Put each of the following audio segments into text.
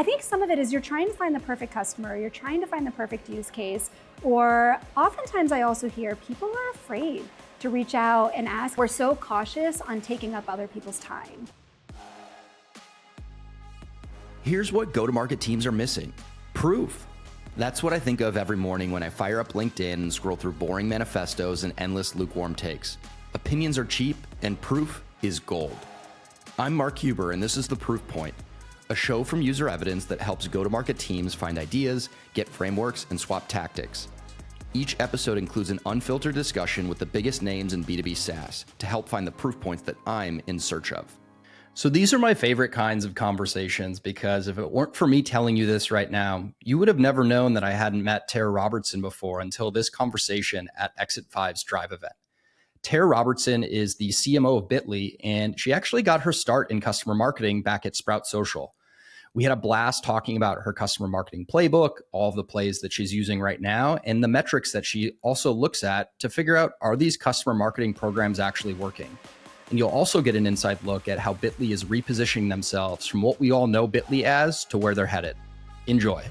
think some of it is you're trying to find the perfect customer, you're trying to find the perfect use case, or oftentimes I also hear people are afraid to reach out and ask. We're so cautious on taking up other people's time. Here's what go-to-market teams are missing: proof. That's what I think of every morning when I fire up LinkedIn and scroll through boring manifestos and endless lukewarm takes. Opinions are cheap and proof is gold. I'm Mark Huber, and this is The Proof Point, a show from User Evidence that helps go-to-market teams find ideas, get frameworks, and swap tactics. Each episode includes an unfiltered discussion with the biggest names in B2B SaaS to help find the proof points that I'm in search of. So these are my favorite kinds of conversations, because if it weren't for me telling you this right now, you would have never known that I hadn't met Tara Robertson before until this conversation at Exit 5's Drive event. Tara Robertson is the CMO of Bitly, and she actually got her start in customer marketing back at Sprout Social. We had a blast talking about her customer marketing playbook, all of the plays that she's using right now, and the metrics that she also looks at to figure out, are these customer marketing programs actually working? And you'll also get an inside look at how Bitly is repositioning themselves from what we all know Bitly as to where they're headed. Enjoy.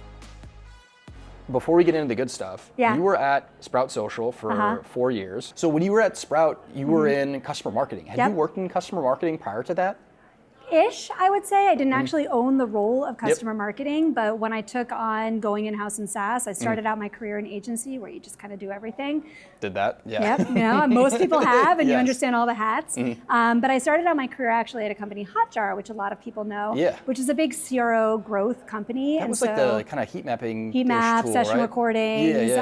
Before we get into the good stuff, you were at Sprout Social for 4 years. So when you were at Sprout, you were in customer marketing. Had you worked in customer marketing prior to that? Ish, I would say. I didn't actually own the role of customer marketing, but when I took on going in-house in SaaS, I started out my career in agency where you just kind of do everything. Did that? Yeah. Yep, most people have, and you understand all the hats. But I started out my career actually at a company, Hotjar, which a lot of people know, which is a big CRO growth company. That was like the kind of heat mapping tool, session recordings,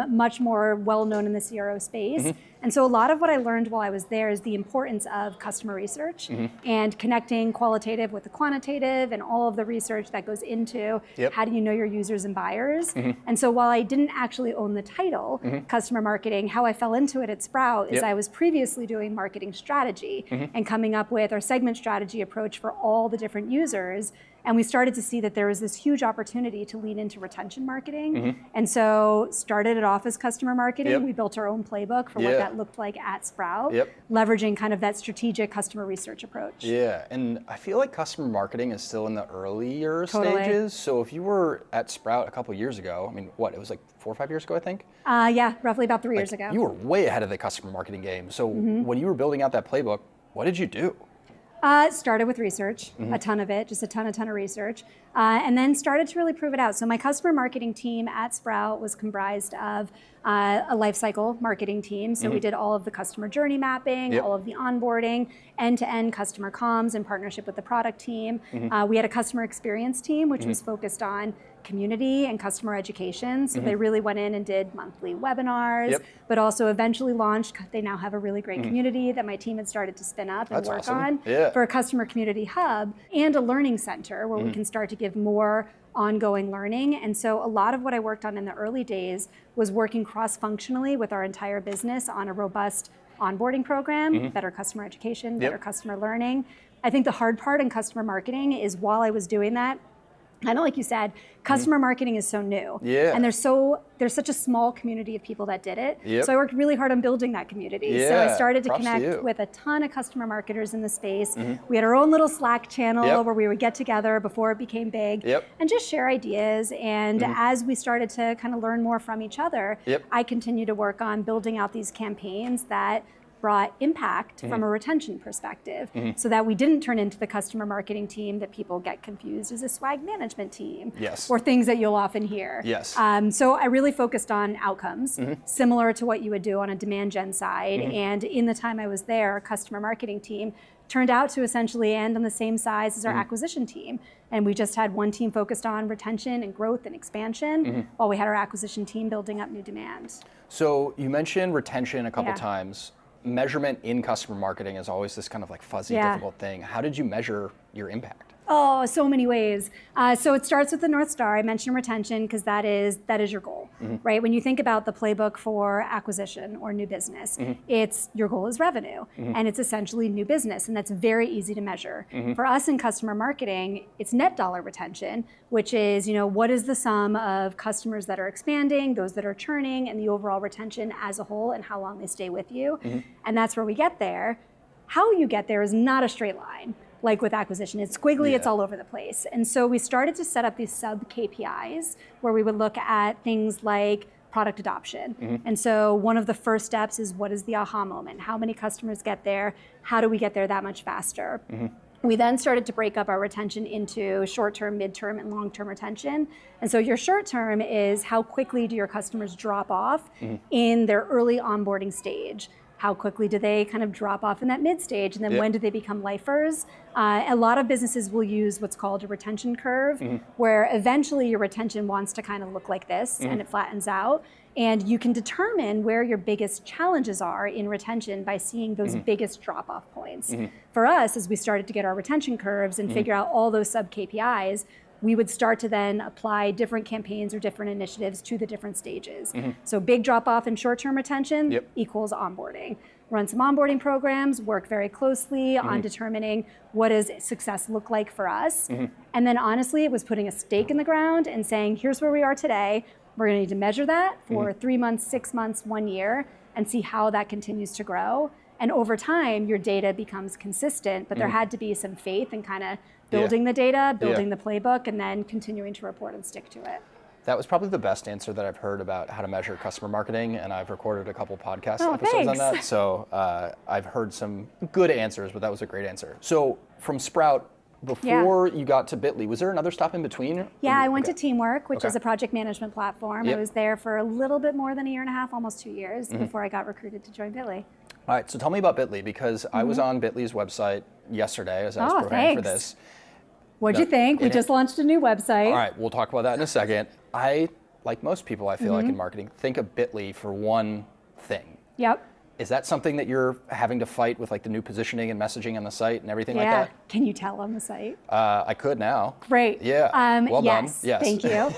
much more well-known in the CRO space. And so a lot of what I learned while I was there is the importance of customer research and connecting qualitative with the quantitative and all of the research that goes into how do you know your users and buyers. And so while I didn't actually own the title, customer marketing, how I fell into it at Sprout is I was previously doing marketing strategy and coming up with our segment strategy approach for all the different users. And we started to see that there was this huge opportunity to lean into retention marketing. And so started it off as customer marketing. We built our own playbook for what that looked like at Sprout, leveraging kind of that strategich customer research approach. Yeah, and I feel like customer marketing is still in the earlier stages. So if you were at Sprout a couple years ago, I mean, what, it was like 4 or 5 years ago, I think? Yeah, roughly about 3 years ago. You were way ahead of the customer marketing game. So when you were building out that playbook, what did you do? Started with research, a ton of it, just a ton of research, and then started to really prove it out. So my customer marketing team at Sprout was comprised of a lifecycle marketing team. So we did all of the customer journey mapping, all of the onboarding, end-to-end customer comms in partnership with the product team. We had a customer experience team, which was focused on community and customer education. So they really went in and did monthly webinars, but also eventually launched, they now have a really great community that my team had started to spin up and work on for a customer community hub and a learning center where we can start to give more ongoing learning. And so a lot of what I worked on in the early days was working cross-functionally with our entire business on a robust onboarding program, better customer education, better customer learning. I think the hard part in customer marketing is while I was doing that, I know, like you said, customer marketing is so new. And there's such a small community of people that did it. So I worked really hard on building that community. So I started to connect with a ton of customer marketers in the space. We had our own little Slack channel where we would get together before it became big and just share ideas. And as we started to kind of learn more from each other, I continued to work on building out these campaigns that brought impact from a retention perspective so that we didn't turn into the customer marketing team that people get confused as a swag management team or things that you'll often hear. So I really focused on outcomes, similar to what you would do on a demand gen side. And in the time I was there, our customer marketing team turned out to essentially end on the same size as our acquisition team. And we just had one team focused on retention and growth and expansion while we had our acquisition team building up new demand. So you mentioned retention a couple times. Measurement in customer marketing is always this kind of like fuzzy, difficult thing. How did you measure your impact? Oh, so many ways. So it starts with the North Star. I mentioned retention because that is your goal, right? When you think about the playbook for acquisition or new business, it's your goal is revenue, and it's essentially new business, and that's very easy to measure. For us in customer marketing, it's net dollar retention, which is, what is the sum of customers that are expanding, those that are churning, and the overall retention as a whole, and how long they stay with you. And that's where we get there. How you get there is not a straight line. like with acquisition. It's squiggly, it's all over the place. And so we started to set up these sub-KPIs where we would look at things like product adoption. And so one of the first steps is, what is the aha moment? How many customers get there? How do we get there that much faster? We then started to break up our retention into short-term, mid-term, and long-term retention. And so your short-term is how quickly do your customers drop off in their early onboarding stage? How quickly do they kind of drop off in that mid-stage? And then when do they become lifers? A lot of businesses will use what's called a retention curve, where eventually your retention wants to kind of look like this, and it flattens out. And you can determine where your biggest challenges are in retention by seeing those biggest drop-off points. For us, as we started to get our retention curves and figure out all those sub-KPIs, we would start to then apply different campaigns or different initiatives to the different stages. So big drop-off in short-term retention equals onboarding. Run some onboarding programs, work very closely on determining what does success look like for us. And then honestly, it was putting a stake in the ground and saying, here's where we are today. We're going to need to measure that for 3 months, 6 months, 1 year, and see how that continues to grow. And over time, your data becomes consistent, but there had to be some faith in kind of building the data, building the playbook, and then continuing to report and stick to it. That was probably the best answer that I've heard about how to measure customer marketing, and I've recorded a couple podcast episodes on that. So I've heard some good answers, but that was a great answer. So from Sprout, before you got to Bitly, was there another stop in between? Yeah, I went to Teamwork, which is a project management platform. I was there for a little bit more than a year and a half, almost 2 years, before I got recruited to join Bitly. All right, so tell me about Bitly, because I was on Bitly's website yesterday as I was preparing for this. What'd you think? We just launched a new website. All right, we'll talk about that in a second. I, like most people, I feel like in marketing, think of Bitly for one thing. Yep. Is that something that you're having to fight with, like the new positioning and messaging on the site and everything like that? Can you tell on the site? I could now. Great. Yeah. Well done. Yes. Thank you.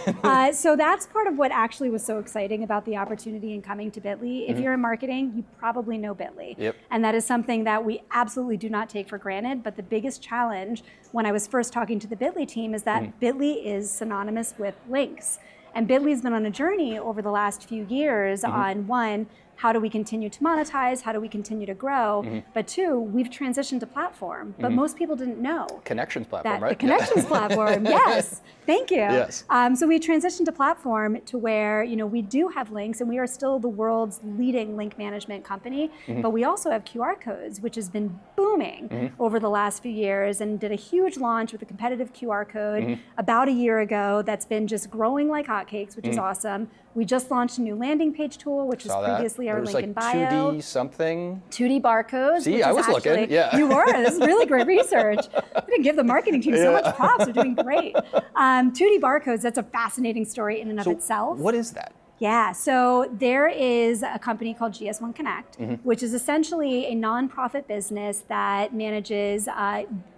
So that's part of what actually was so exciting about the opportunity in coming to Bitly. If you're in marketing, you probably know Bitly. Yep. And that is something that we absolutely do not take for granted. But the biggest challenge when I was first talking to the Bitly team is that Bitly is synonymous with links. And Bitly's been on a journey over the last few years on, one, how do we continue to monetize? How do we continue to grow? But two, we've transitioned to platform, but most people didn't know. Connections platform, right? The Connections platform, yes. Thank you. Yes. So we transitioned to platform to where, we do have links, and we are still the world's leading link management company, but we also have QR codes, which has been booming over the last few years, and did a huge launch with a competitive QR code about a year ago that's been just growing like hotcakes, which is awesome. We just launched a new landing page tool, which was previously our link in bio. 2D something. 2D barcodes. See, I was looking. Yeah. You were. This is really great research. I'm going to give the marketing team so much props. They're doing great. 2D barcodes, that's a fascinating story in and of itself. What is that? Yeah, so there is a company called GS1 Connect, which is essentially a nonprofit business that manages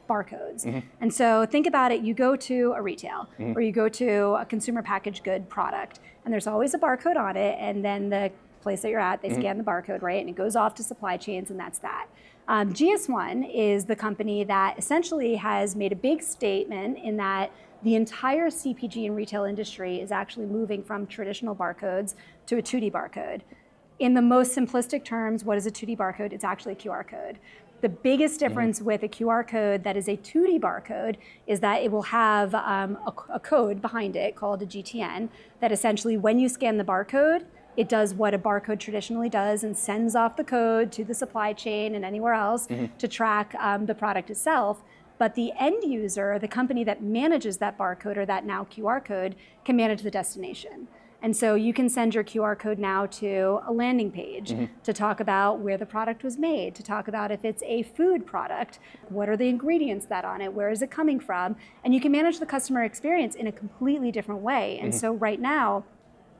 barcodes. And so think about it, you go to a retail or you go to a consumer packaged good product, and there's always a barcode on it, and then the place that you're at, they scan the barcode, right? And it goes off to supply chains, and that's that. GS1 is the company that essentially has made a big statement in that the entire CPG and retail industry is actually moving from traditional barcodes to a 2D barcode. In the most simplistic terms, what is a 2D barcode? It's actually a QR code. The biggest difference with a QR code that is a 2D barcode is that it will have a code behind it called a GTN that essentially when you scan the barcode, it does what a barcode traditionally does and sends off the code to the supply chain and anywhere else to track the product itself. But the end user, the company that manages that barcode or that now QR code, can manage the destination. And so you can send your QR code now to a landing page to talk about where the product was made, to talk about if it's a food product, what are the ingredients that on it, where is it coming from, and you can manage the customer experience in a completely different way. And so right now,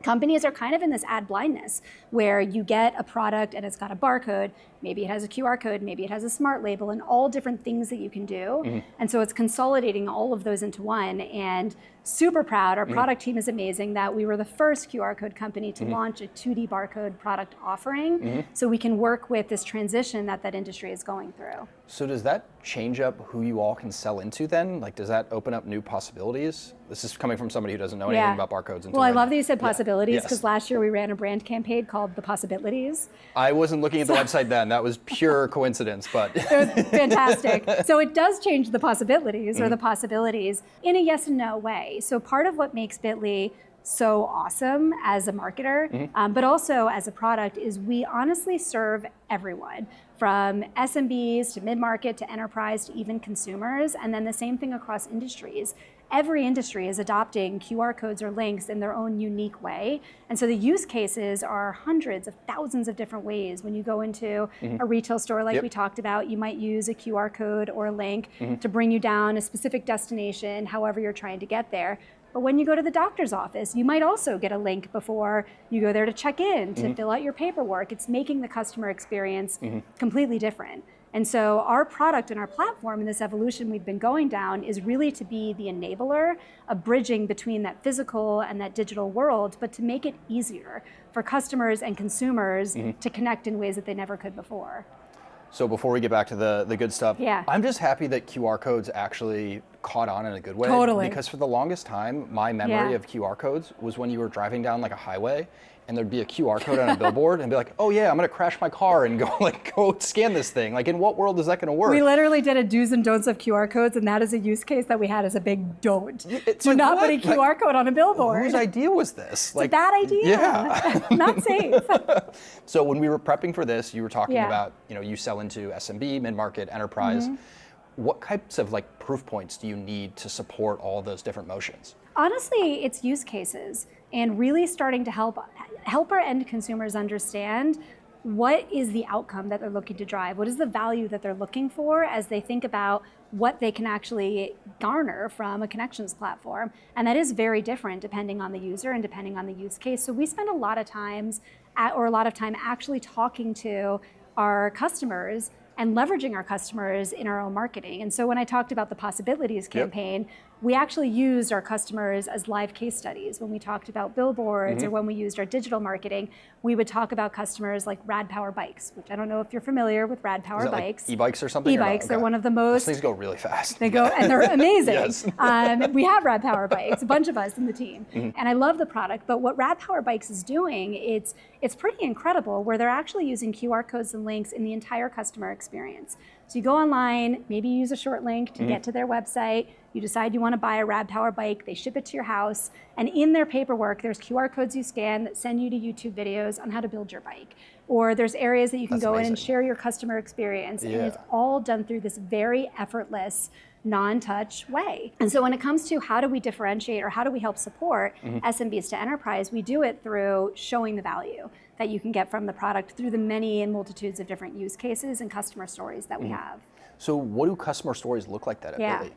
companies are kind of in this ad blindness where you get a product and it's got a barcode, maybe it has a QR code, maybe it has a smart label, and all different things that you can do. And so it's consolidating all of those into one, and super proud. Our product team is amazing that we were the first QR code company to launch a 2D barcode product offering so we can work with this transition that industry is going through. So does that change up who you all can sell into then? Like, does that open up new possibilities? This is coming from somebody who doesn't know anything about barcodes. Well, I love that you said possibilities because last year we ran a brand campaign called The Possibilities. I wasn't looking at the website then. again, that was pure coincidence, but. It was fantastic. So it does change the possibilities or the possibilities in a yes and no way. So part of what makes Bitly so awesome as a marketer, but also as a product, is we honestly serve everyone, from SMBs to mid-market to enterprise to even consumers, and then the same thing across industries. Every industry is adopting QR codes or links in their own unique way. And so the use cases are hundreds of thousands of different ways. When you go into a retail store like we talked about, you might use a QR code or a link to bring you down a specific destination, however you're trying to get there. But when you go to the doctor's office, you might also get a link before you go there to check in, to fill out your paperwork. It's making the customer experience completely different. And so our product and our platform and this evolution we've been going down is really to be the enabler of bridging between that physical and that digital world, but to make it easier for customers and consumers to connect in ways that they never could before. So before we get back to the good stuff, Yeah. I'm just happy that QR codes actually caught on in a good way. Totally. Because for the longest time, my memory Yeah. of QR codes was when you were driving down like a highway and there'd be a QR code on a billboard and be like, oh yeah, I'm gonna crash my car and go scan this thing. Like, in what world is that gonna work? We literally did a do's and don'ts of QR codes, and that is a use case that we had as a big don't. We're not putting QR code on a billboard. Whose idea was this? It's a bad idea. Yeah. Not safe. So when we were prepping for this, you were talking Yeah. about, you sell into SMB, mid-market, enterprise. What types of proof points do you need to support all those different motions? Honestly, it's use cases and really starting to help our end consumers understand what is the outcome that they're looking to drive, what is the value that they're looking for as they think about what they can actually garner from a connections platform. And that is very different depending on the user and depending on the use case. So we spend a lot of time actually talking to our customers and leveraging our customers in our own marketing. And so when I talked about the possibilities campaign, we actually used our customers as live case studies. When we talked about billboards or when we used our digital marketing, we would talk about customers like Rad Power Bikes, which I don't know if you're familiar with Rad Power Bikes. Like e-bikes or something? E-bikes, Okay. they're one of the most... Those things go really fast. They go, and they're amazing. Yes. We have Rad Power Bikes, a bunch of us in the team. And I love the product, but what Rad Power Bikes is doing, it's pretty incredible, where they're actually using QR codes and links in the entire customer experience. So you go online, maybe you use a short link to get to their website, you decide you want to buy a Rad Power Bike, they ship it to your house, and in their paperwork, there's QR codes you scan that send you to YouTube videos on how to build your bike. Or there's areas that you can That's go in amazing. and share your customer experience, and it's all done through this very effortless, non-touch way. And so when it comes to how do we differentiate or how do we help support SMBs to enterprise, we do it through showing the value that you can get from the product through the many and multitudes of different use cases and customer stories that we have. So what do customer stories look like at Bitly?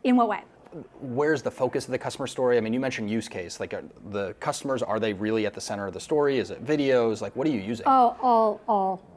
In what way? Where's the focus of the customer story? I mean, you mentioned use case. Like, the customers, are they really at the center of the story? Is it videos? Like, what are you using? Oh,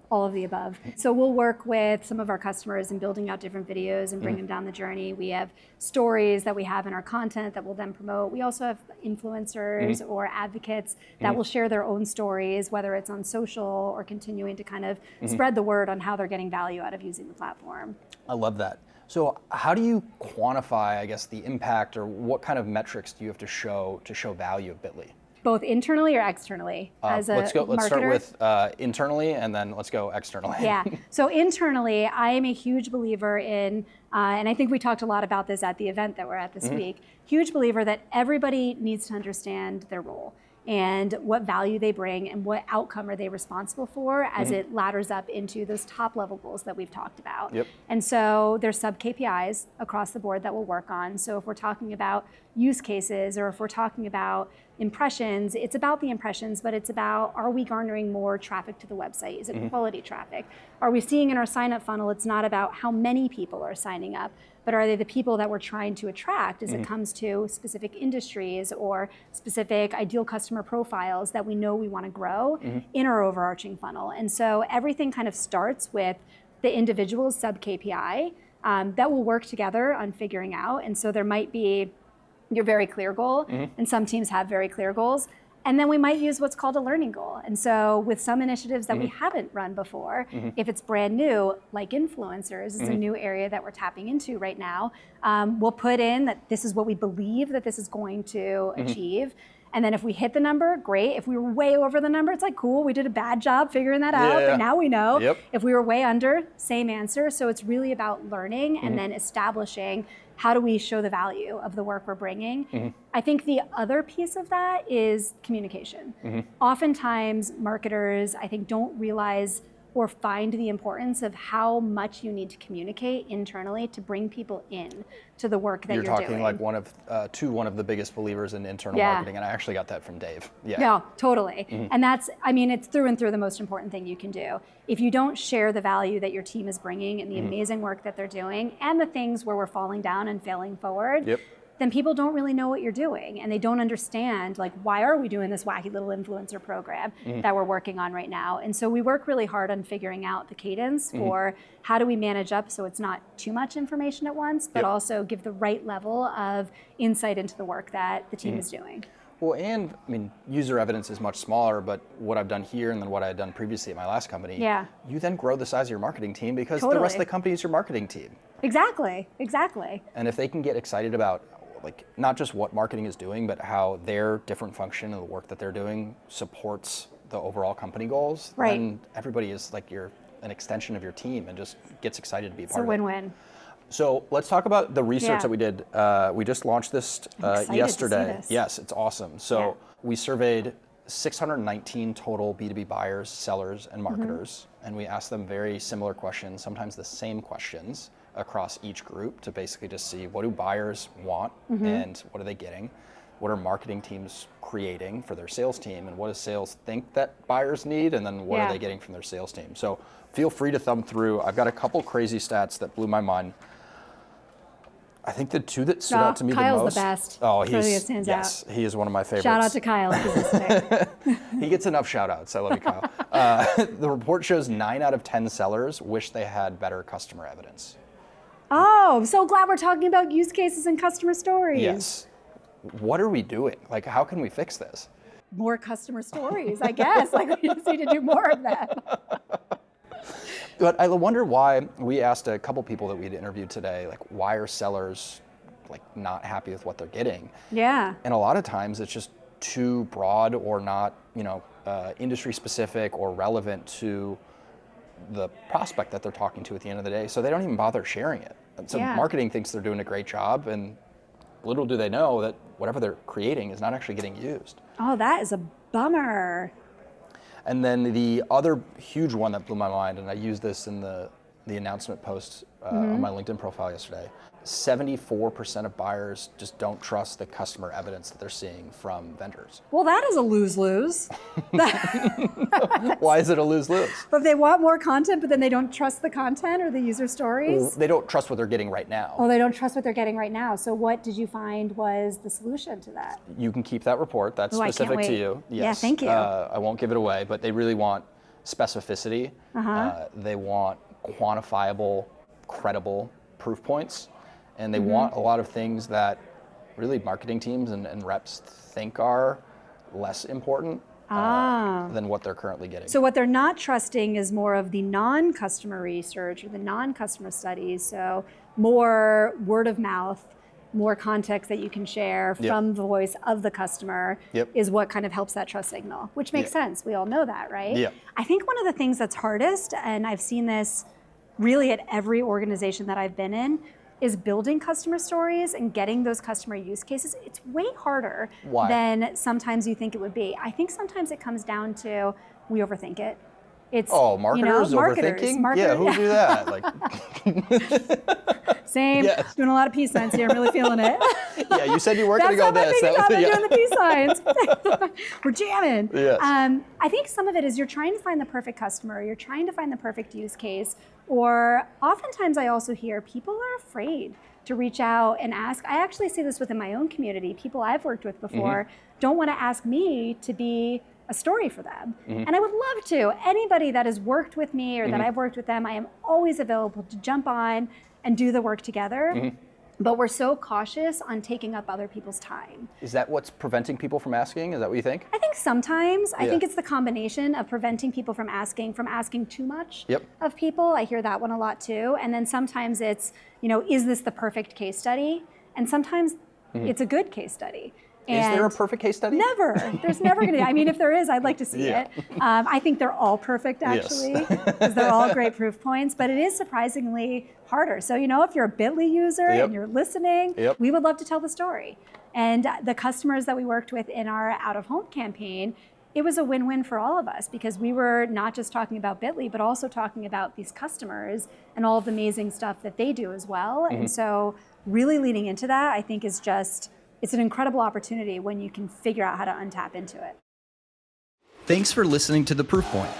all of the above. So we'll work with some of our customers in building out different videos and bring them down the journey. We have stories that we have in our content that we'll then promote. We also have influencers or advocates that will share their own stories, whether it's on social or continuing to kind of spread the word on how they're getting value out of using the platform. I love that. So how do you quantify, I guess, the impact, or what kind of metrics do you have to show value of Bitly? Both internally or externally as a marketer? Let's start with internally, and then let's go externally. Yeah. So internally, I am a huge believer in, and I think we talked a lot about this at the event that we're at this week, huge believer that everybody needs to understand their role and what value they bring and what outcome are they responsible for as it ladders up into those top level goals that we've talked about. And so there's sub-KPIs across the board that we'll work on. So if we're talking about use cases or if we're talking about impressions, it's about the impressions, but it's about, are we garnering more traffic to the website? Is it quality traffic? Are we seeing in our sign up funnel, it's not about how many people are signing up, but are they the people that we're trying to attract as it comes to specific industries or specific ideal customer profiles that we know we want to grow in our overarching funnel? And so everything kind of starts with the individual's sub-KPI that will work together on figuring out. And so there might be your very clear goal, and some teams have very clear goals. And then we might use what's called a learning goal. And so with some initiatives that we haven't run before, if it's brand new, like influencers is a new area that we're tapping into right now, we'll put in that this is what we believe that this is going to achieve. And then if we hit the number, great. If we were way over the number, it's like, cool, we did a bad job figuring that out, but now we know. Yep. If we were way under, same answer. So it's really about learning and then establishing how do we show the value of the work we're bringing. I think the other piece of that is communication. Oftentimes, marketers, I think, don't realize or find the importance of how much you need to communicate internally to bring people in to the work that you're doing. You're talking like one of the biggest believers in internal marketing, and I actually got that from Dave. No, totally. And that's, I mean, it's through and through the most important thing you can do. If you don't share the value that your team is bringing and the amazing work that they're doing and the things where we're falling down and failing forward, then people don't really know what you're doing and they don't understand, like, why are we doing this wacky little influencer program that we're working on right now? And so we work really hard on figuring out the cadence for how do we manage up so it's not too much information at once, but also give the right level of insight into the work that the team is doing. Well, and I mean, user evidence is much smaller, but what I've done here and then what I had done previously at my last company, you then grow the size of your marketing team because the rest of the company is your marketing team. Exactly. And if they can get excited about, like, not just what marketing is doing, but how their different function of the work that they're doing supports the overall company goals, then everybody is like an extension of your team and just gets excited to be a part of it. It's a win-win. So let's talk about the research that we did. We just launched this yesterday. To see this. Yes, it's awesome. So we surveyed 619 total B2B buyers, sellers, and marketers, and we asked them very similar questions, sometimes the same questions, across each group to basically just see what do buyers want and what are they getting, what are marketing teams creating for their sales team, and what does sales think that buyers need, and then what are they getting from their sales team. So feel free to thumb through. I've got a couple crazy stats that blew my mind. I think the two that stood out to me Kyle's the most. The best. Oh, stands yes, he is one of my favorites. Shout out to Kyle if he's listening. He gets enough shout outs. I love you, Kyle. The report shows 9 out of 10 sellers wish they had better customer evidence. Oh, I'm so glad we're talking about use cases and customer stories. Yes. What are we doing? Like, how can we fix this? More customer stories, I guess. Like, we just need to do more of that. But I wonder why. We asked a couple people that we'd interviewed today, like, why are sellers, like, not happy with what they're getting? Yeah. And a lot of times it's just too broad or not, industry specific or relevant to the prospect that they're talking to at the end of the day, so they don't even bother sharing it. And so marketing thinks they're doing a great job, and little do they know that whatever they're creating is not actually getting used. Oh, that is a bummer. And then the other huge one that blew my mind, and I used this in the announcement post on my LinkedIn profile yesterday, 74% of buyers just don't trust the customer evidence that they're seeing from vendors. Well, that is a lose-lose. Why is it a lose-lose? If they want more content, but then they don't trust the content or the user stories? Well, they don't trust what they're getting right now. Oh, they don't trust what they're getting right now. So what did you find was the solution to that? You can keep that report. That's specific to you. Yes. Yeah, thank you. I won't give it away, but they really want specificity. They want quantifiable, credible proof points. And they want a lot of things that really marketing teams and reps think are less important than what they're currently getting. So what they're not trusting is more of the non-customer research or the non-customer studies. So more word of mouth, more context that you can share from the voice of the customer is what kind of helps that trust signal, which makes sense. We all know that, right? Yeah. I think one of the things that's hardest, and I've seen this really at every organization that I've been in, is building customer stories and getting those customer use cases. It's way harder than sometimes you think it would be. I think sometimes it comes down to we overthink it. It's marketers overthinking? Yeah, who do that? Same. Yes. Doing a lot of peace signs here. I'm really feeling it. Yeah, you said you weren't going to go this. That's how I'm doing the peace signs. We're jamming. Yes. I think some of it is you're trying to find the perfect customer. You're trying to find the perfect use case. Or oftentimes I also hear people are afraid to reach out and ask. I actually see this within my own community. People I've worked with before don't want to ask me to be a story for them. And I would love to. Anybody that has worked with me or that I've worked with them, I am always available to jump on and do the work together. But we're so cautious on taking up other people's time. Is that what's preventing people from asking? Is that what you think? I think sometimes. I think it's the combination of preventing people from asking too much of people. I hear that one a lot too. And then sometimes it's, is this the perfect case study? And sometimes it's a good case study. Is there a And perfect case study? Never. There's never going to be. I mean, if there is, I'd like to see Yeah. it. I think they're all perfect, actually, because they're all great proof points, but it is surprisingly harder. So, if you're a Bitly user Yep. and you're listening, Yep. we would love to tell the story. And the customers that we worked with in our out-of-home campaign, it was a win-win for all of us because we were not just talking about Bitly, but also talking about these customers and all of the amazing stuff that they do as well. And so really leaning into that, I think is just, it's an incredible opportunity when you can figure out how to untap into it. Thanks for listening to The Proof Point.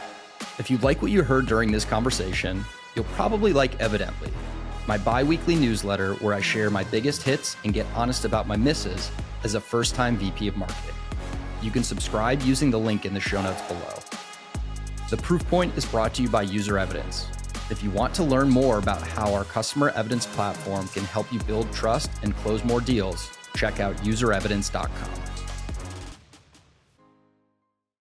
If you like what you heard during this conversation, you'll probably like Evidently, my bi-weekly newsletter where I share my biggest hits and get honest about my misses as a first-time VP of marketing. You can subscribe using the link in the show notes below. The Proof Point is brought to you by User Evidence. If you want to learn more about how our customer evidence platform can help you build trust and close more deals, check out userevidence.com.